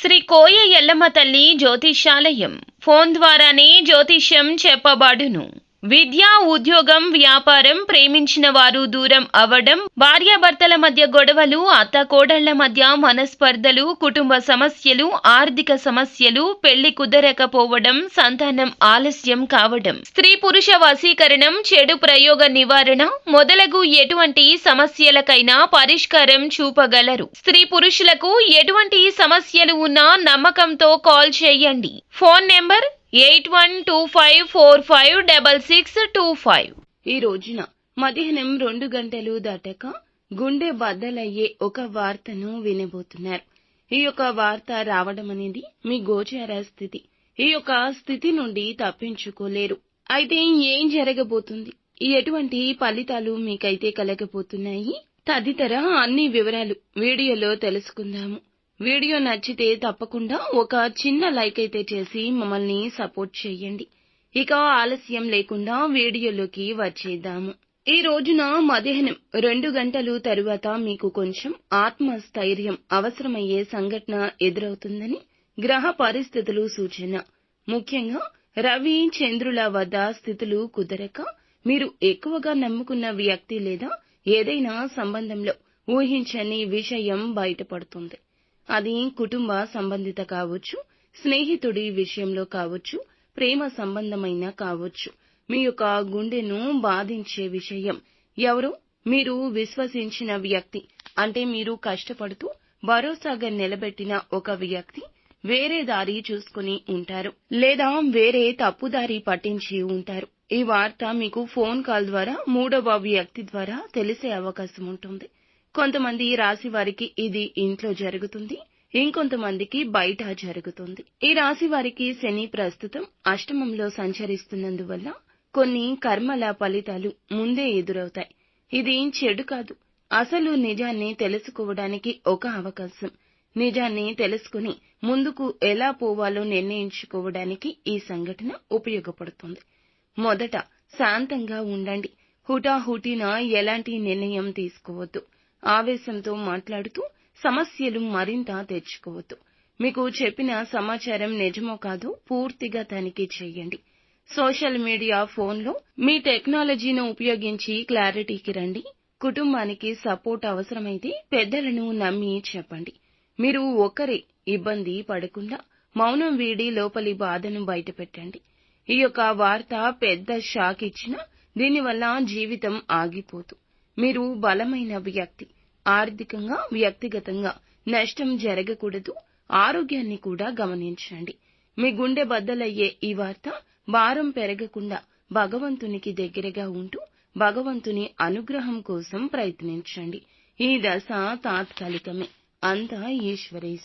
శ్రీ కోయ ఎల్లమ్మ తల్లి జ్యోతిష్యాలయం ఫోన్ ద్వారానే జ్యోతిష్యం చెప్పబడును. విద్య, ఉద్యోగం, వ్యాపారం, ప్రేమించిన వారు దూరం అవ్వడం, భార్యాభర్తల మధ్య గొడవలు, అత్తకోడళ్ల మధ్య మనస్పర్ధలు, కుటుంబ సమస్యలు, ఆర్థిక సమస్యలు, పెళ్లి కుదరకపోవడం, సంతానం ఆలస్యం కావడం, స్త్రీ పురుష వశీకరణం, చెడు ప్రయోగ నివారణ మొదలగు ఎటువంటి సమస్యలకైనా పరిష్కారం చూపగలరు. స్త్రీ పురుషులకు ఎటువంటి సమస్యలు ఉన్నా నమ్మకంతో కాల్ చేయండి. Phone number 8125456625. ఈ రోజున మధ్యాహ్నం 2 గంటలు దాటాక గుండె బద్దలయ్యే ఒక వార్తను వినబోతున్నారు. ఈ యొక్క వార్త రావడం అనేది మీ గోచార స్థితి. ఈ యొక్క స్థితి నుండి తప్పించుకోలేరు. అయితే ఏం జరగబోతుంది, ఎటువంటి ఫలితాలు మీకైతే కలగబోతున్నాయి తదితర అన్ని వివరాలు వీడియోలో తెలుసుకుందాము. వీడియో నచ్చితే తప్పకుండా ఒక చిన్న లైక్ అయితే చేసి మమ్మల్ని సపోర్ట్ చేయండి. ఇక ఆలస్యం లేకుండా వీడియోలోకి వచ్చేద్దాము. ఈ రోజున మధ్యాహ్నం 2 గంటలు తరువాత మీకు కొంచెం ఆత్మస్థైర్యం అవసరమయ్యే సంఘటన ఎదురవుతుందని గ్రహ పరిస్థితులు సూచన. ముఖ్యంగా రవి, చంద్రుల వద్ద స్థితులు కుదరక మీరు ఎక్కువగా నమ్ముకున్న వ్యక్తి లేదా ఏదైనా సంబంధంలో ఊహించని విషయం బయటపడుతుంది. అది కుటుంబ సంబంధిత కావచ్చు, స్నేహితుడి విషయంలో కావచ్చు, ప్రేమ సంబంధమైన కావచ్చు. మీ యొక్క గుండెను బాధించే విషయం ఎవరో మీరు విశ్వసించిన వ్యక్తి, అంటే మీరు కష్టపడుతూ భరోసాగా నిలబెట్టిన ఒక వ్యక్తి వేరే దారి చూసుకుని ఉంటారు, లేదా వేరే తప్పుదారి పట్టించి ఉంటారు. ఈ వార్త మీకు ఫోన్ కాల్ ద్వారా 3వ వ్యక్తి ద్వారా తెలిసే అవకాశం ఉంటుంది. కొంతమంది రాశి వారికి ఇది ఇంట్లో జరుగుతుంది, ఇంకొంతమందికి బయట జరుగుతుంది. ఈ రాశి వారికి శని ప్రస్తుతం అష్టమంలో సంచరిస్తున్నందువల్ల కొన్ని కర్మల ఫలితాలు ముందే ఎదురవుతాయి. ఇది చెడు కాదు, అసలు నిజాన్ని తెలుసుకోవడానికి ఒక అవకాశం. నిజాన్ని తెలుసుకుని ముందుకు ఎలా పోవాలో నిర్ణయించుకోవడానికి ఈ సంఘటన ఉపయోగపడుతుంది. మొదట శాంతంగా ఉండండి. హుటాహుటిన ఎలాంటి నిర్ణయం తీసుకోవద్దు. ఆవేశంతో మాట్లాడుతూ సమస్యలు మరింత తెచ్చుకోవద్దు. మీకు చెప్పిన సమాచారం నిజమో కాదో పూర్తిగా తనిఖీ చేయండి. సోషల్ మీడియా, ఫోన్లో మీ టెక్నాలజీని ఉపయోగించి క్లారిటీకి రండి. కుటుంబానికి సపోర్ట్ అవసరమైతే పెద్దలను నమ్మి చెప్పండి. మీరు ఒక్కరే ఇబ్బంది పడకుండా మౌనం వీడి లోపలి బాధను బయటపెట్టండి. ఈ యొక్క వార్త పెద్ద షాక్ ఇచ్చినా దీనివల్ల జీవితం ఆగిపోదు. మీరు బలమైన వ్యక్తి. ఆర్థికంగా, వ్యక్తిగతంగా నష్టం జరగకూడదు. ఆరోగ్యాన్ని కూడా గమనించండి. మీ గుండె బద్దలయ్యే ఈ వార్త భారం పెరగకుండా భగవంతునికి దగ్గరగా ఉంటూ భగవంతుని అనుగ్రహం కోసం ప్రయత్నించండి. ఈ దశ తాత్కాలికమే, అంతా ఈశ్వరేశ్వరుడు.